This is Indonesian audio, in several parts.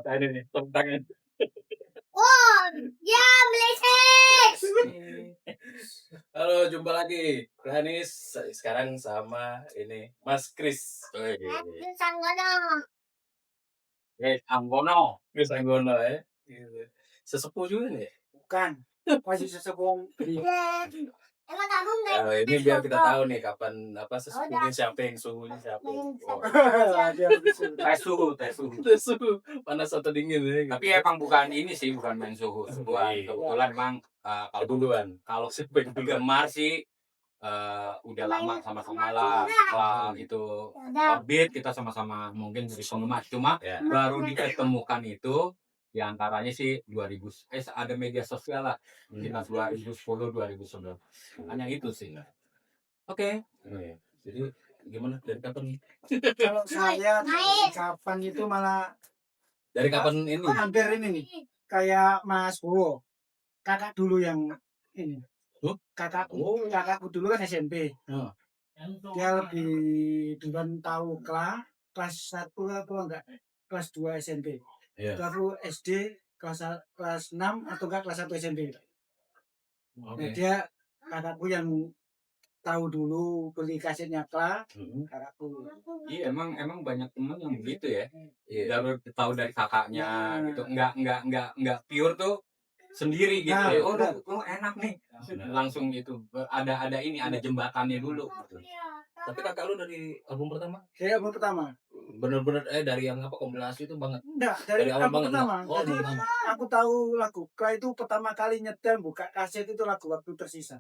Ada nih, tepuk tangan. Oh, ya meleset. Halo, jumpa lagi. Ganis sekarang sama ini Mas Kris. Sanggono. Anggono. Kris Anggono ya. Gitu. Sesepuh juga nih. Bukan, masih sesepuh Emang kamu nggak? Ini biar kita tahu nih kapan sesepuhnya siapa yang suhunya siapa. Oh. tes suhu. Tes suhu panas atau dingin ya. Tapi emang bukan ini sih, bukan main suhu. Kebetulan emang kalau duluan. kalau gemar sih udah lama sama-sama lah itu orbit, kita sama-sama mungkin jadi penggemar, cuma baru diketemukan itu diantaranya sih 2000 ada media sosial lah sekitar 2010 2011 hanya itu sih. Oke. Jadi gimana dari kapan? Kalau saya dari kapan itu malah Dari kapan ini? hampir ini nih kayak Mas Bowo, kakak dulu yang ini. Kakakku dulu kan SMP. Dia lebih duluan tahu kelas 1 atau enggak kelas 2 SMP. Aku SD kelas 6 atau enggak kelas 1 SMP. Nah, dia kakakku yang tahu dulu beli kasetnya kakakku. Iya, emang banyak teman yang begitu ya. Baru tahu dari kakaknya gitu. Enggak pure tuh sendiri gitu. Nah, Oh, enak nih. Langsung gitu. Ada jembatannya dulu. Tapi kakak lu dari album pertama? Saya album pertama. Bener-bener dari yang kompilasi itu banget. Enggak, dari awal album banget. pertama. Oh, Jadi aku tahu lagu Kla itu pertama kali nyetel buka kaset itu lagu Waktu Tersisa.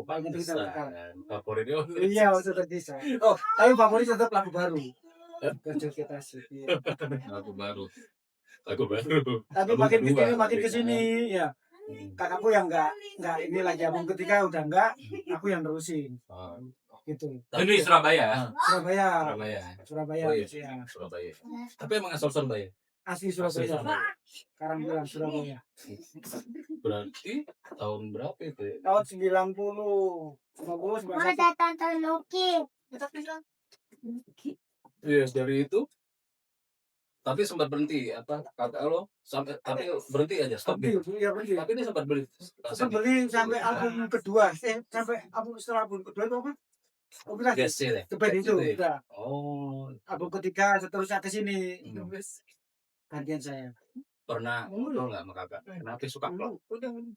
Banyak kita favorit dia. Iya, Waktu Tersisa. Oh, tapi favorit tetap lagu baru. Lagu baru. Tapi makin kesini ya. Kakakku yang enggak ini lagi album ketiga udah enggak, aku yang nerusin. Gitu. Itu di Surabaya. Surabaya. Oh, iya. Surabaya. Tapi emang asal Surabaya. Asli Surabaya. Sekarang bilang Surabaya. Berarti tahun berapa itu? Tahun 90. 90 Ada Tante Loki. Iya, dari itu. Tapi sempat berhenti kata lo sampai tapi berhenti aja stop gitu. Iya, berhenti. Tapi dia sempat beli sampai album kedua. Sampai setelah album kedua itu apa? Kebed itu udah. Album ketiga seterusnya ke sini. Gantian saya. Pernah ngobrol nggak sama kakak? Kenapa suka vlog?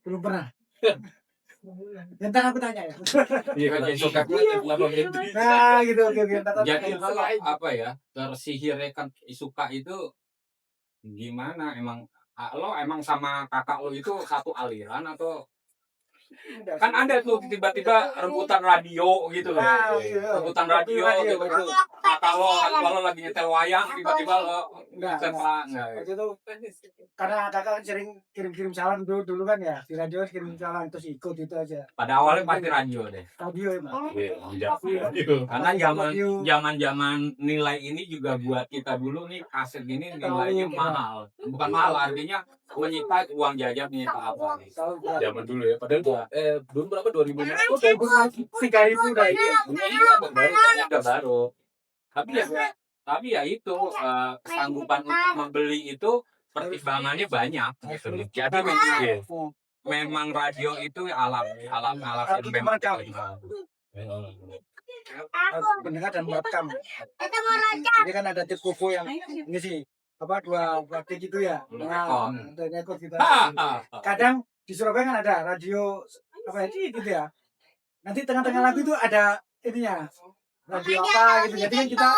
Belum pernah. Ntar aku tanya ya. Iya kan suka kenapa gitu? Nah gitu. Jadi kalau apa ya tersihirnya kan suka itu gimana? Lo emang sama kakak lo itu satu aliran atau kan ada tuh tiba-tiba rebutan radio gitu loh. Rebutan radio gitu. Kakak lo lagi nyetel wayang tiba-tiba lo nyetel enggak. Itu karena kakak sering kirim salam dulu kan ya di radio kirim salam terus ikut itu aja. Pada awalnya pasti radio deh. Radio emang. Karena zaman nilai ini juga buat kita dulu nih kaset gini nilainya mahal. Bukan mahal artinya menyita uang jajan menyita apa nih. Zaman dulu ya. Padahal dulu berapa 2000? Oh, 3.000 udah ini. Udah baru. Tapi ya itu kesanggupan untuk membeli itu pertimbangannya banyak gitu. Jadi memang radio itu alat memang pendengar dan merekam. Ini kan ada tip kufo yang ini sih dua gitu ya. Nah, rekod kita. Kadang di Surabaya kan ada radio gitu ya. Nanti tengah-tengah lagu itu ada ininya. Radio apa gitu. Jadi kan kita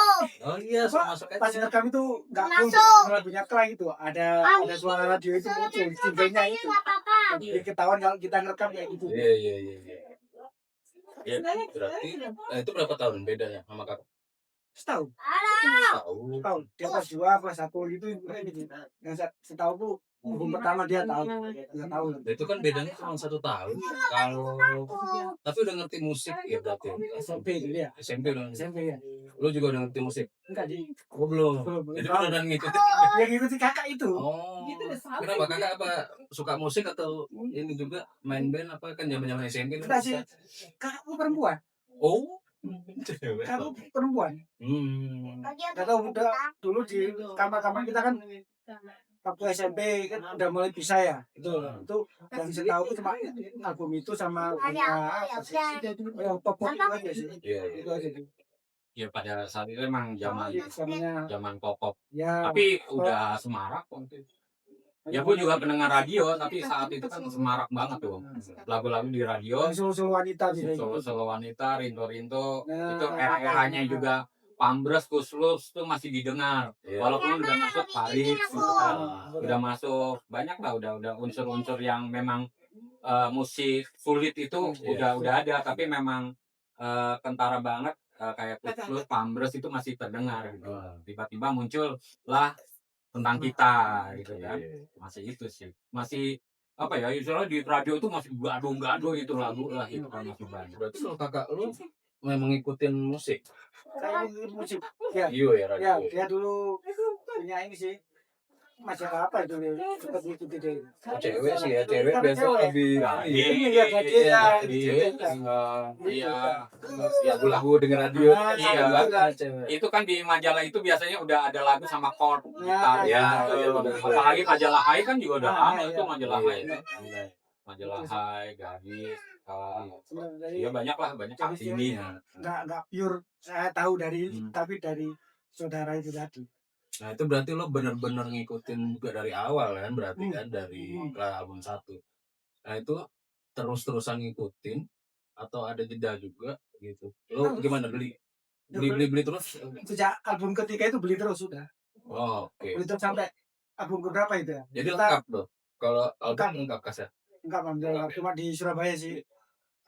pas ngerekam itu nggak full lagunya Kla gitu. Ada suara radio itu muncul singlenya itu. Jadi ketahuan kalau kita ngerekam kayak gitu. Iya. Ya, berarti itu berapa tahun bedanya sama kakak? Setahun. Dia kelas 2, kelas 1 gitu. Yang setahun tuh album pertama dia tahu. Itu kan bedanya cuma 1 tahun. Kalau tapi udah ngerti musik ya berarti. SMP dulu ya. SMP ya. Lu juga udah ngerti musik? Enggak di. Belum. Jadi udah ngikutin. Yang ngikutin kakak itu. Kenapa kakak suka musik atau ini juga main band kan zaman-zaman SMP kan? Kakakku perempuan. Kamu perempuan. Gak tahu udah dulu di kamar-kamar kita kan waktu SMP kan udah mulai bisa ya. Itu yang saya tahu itu cuma album itu sama yang pop itu aja sih. Iya, Itu aja sih. Ya pada saat itu emang zaman Namanya zaman pop. ya. Tapi udah semarak waktu itu. Ya gue juga pendengar radio, tapi saat itu kan semarak banget tuh. Lagu-lagu di radio, Solo wanita sih. solo wanita, rinto-rinto, Nah, itu era-eranya juga Pambres, Kuslus tuh masih didengar. Iya. Walaupun udah masuk Paris, gitu kan. Nah, Udah masuk banyak lah, udah unsur-unsur yang memang musik sulit itu Iya. udah ada, tapi memang kentara banget kayak Kuslus, Pambres itu masih terdengar gitu. Tiba-tiba muncul lah tentang kita gitu kan. Masih itu sih. Masih apa ya, istilahnya di radio itu masih gaduh-gaduh itu lagu lah itu kan masih banyak. Berarti kalau kakak lu memang ngikutin musik? saya musik. Ya, Iya ya, ya radio. dia dulu punya ini sih. Masalah apa itu dia? Seperti itu dia. Oh, cewek sih ya, cewek Kan biasa cewek. lebih Iya, dia. cewek Iya. lagu-lagu dengan radio. Ah, iya. Cewek. Itu kan di majalah itu biasanya udah ada lagu sama chord Ya, gitar. ya, Gitu. iya. Apalagi majalah Hai kan juga udah Ah, lama iya. itu majalah Iya. Hai. Majalah Hai, Gadis, Jadi ya banyak lah, banyak Kartini. nggak pure saya tahu dari Hmm. tapi dari saudara itu tadi. Nah itu berarti lo bener-bener ngikutin juga dari awal kan, berarti Hmm. kan dari album 1. Nah itu terus-terusan ngikutin atau ada jeda juga gitu? Lo gimana beli terus? Sejak album ketiga itu beli terus sudah. Oh, oke. Beli terus sampai album keberapa itu ya? Jadi lengkap loh. Kalau album lengkap kaset. Enggak, Bang, cuma di Surabaya sih.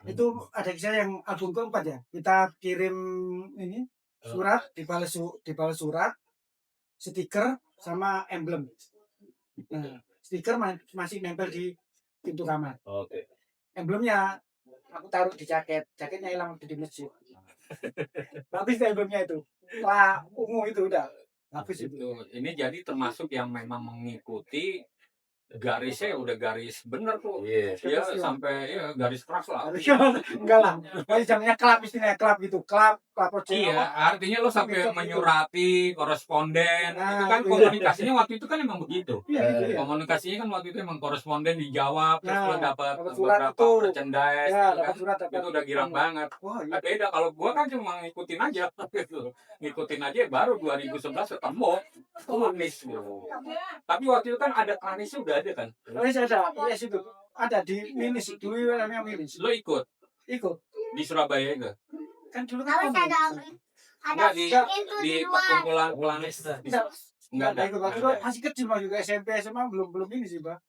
Itu ada kisah yang album keempat ya. Kita kirim ini surat, dibalas surat, stiker sama emblem. Nah, stiker masih nempel di pintu kamar. Oke. Emblemnya aku taruh di jaketnya hilang waktu di masjid. Habis emblemnya itu. Wah, ungu itu udah. Habis itu. Ini jadi termasuk yang memang mengikuti garisnya udah garis bener tuh. Iya. Ya sampai ya garis keras lah. Enggak lah. Masih zamannya klub istilahnya klub gitu. Klub project. Iya, artinya lo sampai menyurati koresponden. Nah, Itu kan iya. komunikasinya waktu itu kan emang begitu. Iya, iya. Komunikasinya kan waktu itu emang koresponden dijawab, terus Nah, lo dapat dapat surat beberapa itu. merchandise, Ya, gitu dapat kan. surat Itu udah girang banget. Wah, iya. Nah, beda kalau gua kan cuma ngikutin aja gitu. Ngikutin aja baru 2011 ketemu Klanis gitu. Tapi waktu itu kan ada Klanisnya udah ada kan. Klanis ada, yes itu. Ada di Minis, dulu namanya Minis. Lo ikut Ikut. di Surabaya itu. Kan dulu kan Harus ada Enggak di itu di di luar. perkumpulan Klanis. Enggak ada. ikut. Waktu itu masih kecil mah juga SMP SMA belum ini sih, Pak.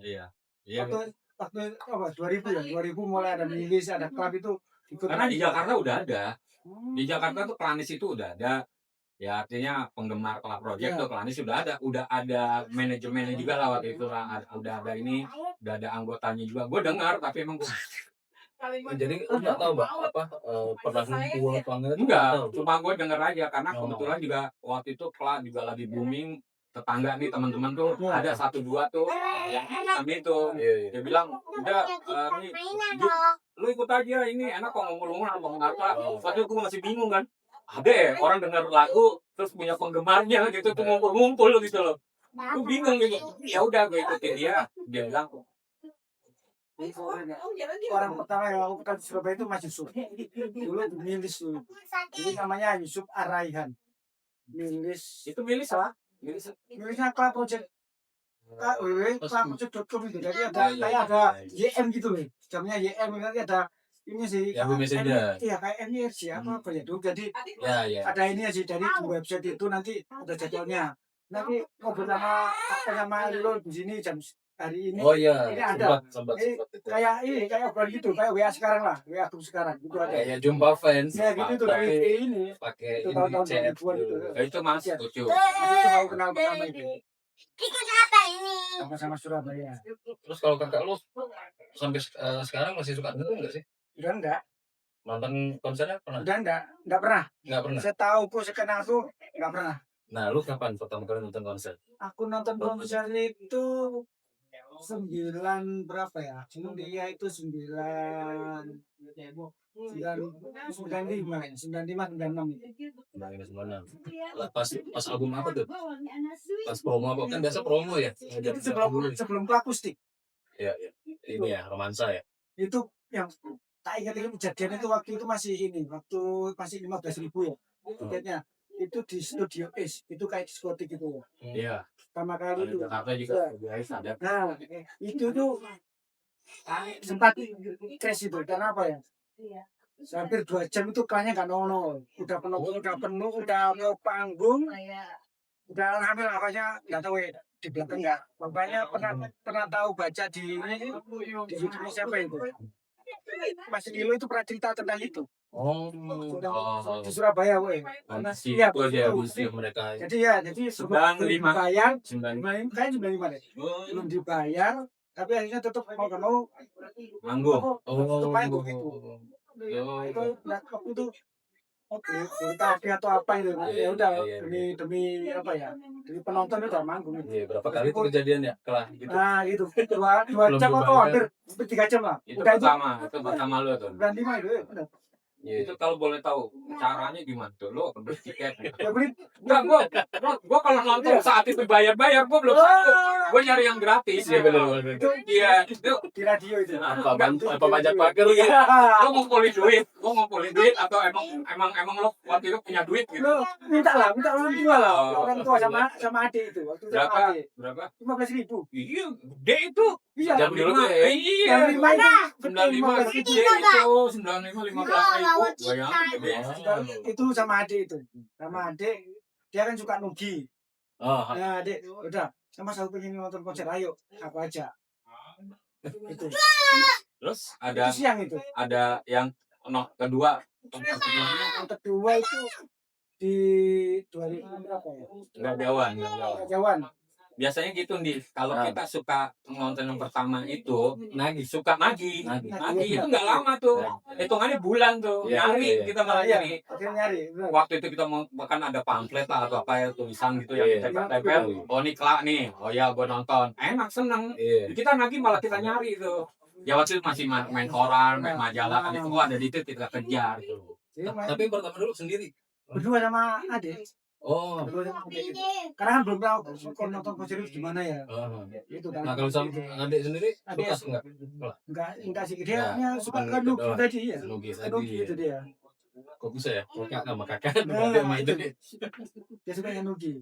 Iya. Iya. Waktu apa 2000 ya, 2000 mulai ada Minis, ada klub itu ikut. Karena di Jakarta udah ada. Hmm. Di Jakarta tuh Klanis itu udah ada. Ya artinya penggemar Club Project Ya. tuh Klanis udah ada manajemennya juga lah waktu itu lah. Udah ada ini, udah ada anggotanya juga. Gue dengar tapi emang Jadi lo nggak tahu Bang, apa pernah ngumpul apa enggak? enggak, Tahu. cuma gue denger aja karena Oh. kebetulan juga waktu itu Club juga lagi booming. Tetangga nih teman-teman tuh Ya. ada 1-2 tuh yang kami itu Iya, iya. dia bilang udah nih mainan Ju, dong. lu ikut aja ini enak kok ngomong-ngomong ngomong apa. Waktu itu gue masih bingung kan. Ada ya orang denger lagu terus punya penggemarnya gitu tuh ngumpul-ngumpul gitu loh. Gue bingung gitu. Ya udah gue ikutin dia. Dia bilang Orang pertama yang aku kenal di Surabaya itu Mas Yusuf. Dulu Milis dulu. Ini namanya Yusuf Araihan. Milis. itu milis apa? Milis. Milisnya klub project. www.klubproject.com itu. Jadi ada kayak ada YM gitu loh. Jamnya YM nanti ada ini sih. Yahoo Messenger. Iya kayak MIRC apa ya dulu. Jadi Ya. ada ini sih dari website itu nanti ada jadwalnya. Nanti ngobrol sama lo di sini jam hari ini. Oh iya. Ini ada. Sempat Ini itu. kayak obrolan gitu, kayak WA sekarang lah, WA grup sekarang gitu ada. Kayak jumpa fans. Ya gitu tuh dari ini. Pakai Itu ini tahun-tahun chat. 2000-an itu. Ya, itu mas lucu. Itu mau kenal pertama itu Ikut apa ini? sama Surabaya. Terus kalau kakak lu sampai sekarang masih suka nonton nggak sih? Udah enggak, Nonton konsernya pernah? udah enggak pernah. Nggak pernah. Saya tahu kok saya kenal tuh enggak pernah. Nah, lu kapan pertama kali nonton konser? Aku nonton konser itu 9 berapa ya? Dia itu 95 ya, 96. Lah, pas album apa tuh? Pas promo apa? Kan biasa promo ya. Itu sebelum ke akustik. Iya, iya. Ini ya, romansa ya. Itu yang tak ingat ini kejadian itu waktu itu masih masih 15.000 ya tiketnya. Itu di Studio Ace, itu kayak diskotik gitu ya. Iya. Pertama kali itu. Jakarta juga guys ada. Nah, itu tuh sempat crash itu karena apa ya? Hampir 2 jam itu kayaknya nggak nol. Udah penuh, udah mau panggung, udah hamil apanya nggak tahu ya. Di belakang nggak. Bapaknya pernah tahu baca di YouTube siapa itu? Mas Nilo itu pernah cerita tentang itu. Oh. Di Surabaya, weh. Iya, aja museum mereka. Jadi sebelum 95. dibayar, 95. kayaknya 95 deh. Belum dibayar, tapi akhirnya tetap mau nggak mau Manggung. tetap manggung gitu. Itu waktu itu oke, tapi atau apa itu ya udah demi apa ya? Demi penonton itu udah manggung. Iya, berapa kali itu kejadian ya? Kelah gitu. Nah, gitu. 2 jam atau hampir 3 jam lah. Itu Udah pertama lu tuh. 95 itu ya, udah. Itu kalau boleh tahu caranya gimana tuh? Lo beli tiket. Ya beli Enggak, gua kalau nonton saat itu bayar gua belum sanggup. Gua nyari yang gratis. Iya, benar. itu di radio itu. Apa pajak pagar gitu. Lo ngumpulin duit atau emang lo waktu itu punya duit gitu? Lu minta orang tua lah. Orang tua sama adik itu. Waktu itu sama adik. Berapa? 15.000. Iya, gede itu. Iya. Jam dulu tuh ya. Iya. Yang 5 itu 95 15.000. gede itu. 95 15.000. Bayangin gede. Itu sama adik itu. Sama adik dia kan suka nugi. Oh, Nah, adik udah sama saya pengen nonton konser, ayo aku aja. Itu. Terus Itu siang itu. ada yang kedua. Yang kedua itu di 2000 berapa ya? Enggak jauhan. Jauhan. Biasanya gitu nih, kalau kita suka nonton yang pertama itu suka nagih itu nggak lama tuh, hitungannya bulan tuh, Iya, nyari iya. kita malah Iya, nyari. akhirnya nyari. Benar. Waktu itu kita mau bahkan ada pamflet lah atau apa ya tulisan gitu Iya, yang tempel-tempel, oh ini kelak nih, oh ya gue nonton, enak seneng, Iya. kita nagih malah kita nyari itu. Ya waktu itu masih main koran, main majalah kan itu, ada di itu kita kejar gitu. Tapi pertama dulu sendiri. Berdua sama adik. Oh. Berdua sama adik. Karena kan belum tahu kalau nonton konser itu gimana ya. Itu kan. Nah, kalau sama adik sendiri Adik suka enggak? enggak sih, dia suka ke Nugi tadi ya. Nugi Nugi itu dia. Kok bisa ya? Kakak sama kakak Nah, berarti sama itu. Dia suka yang Nugi.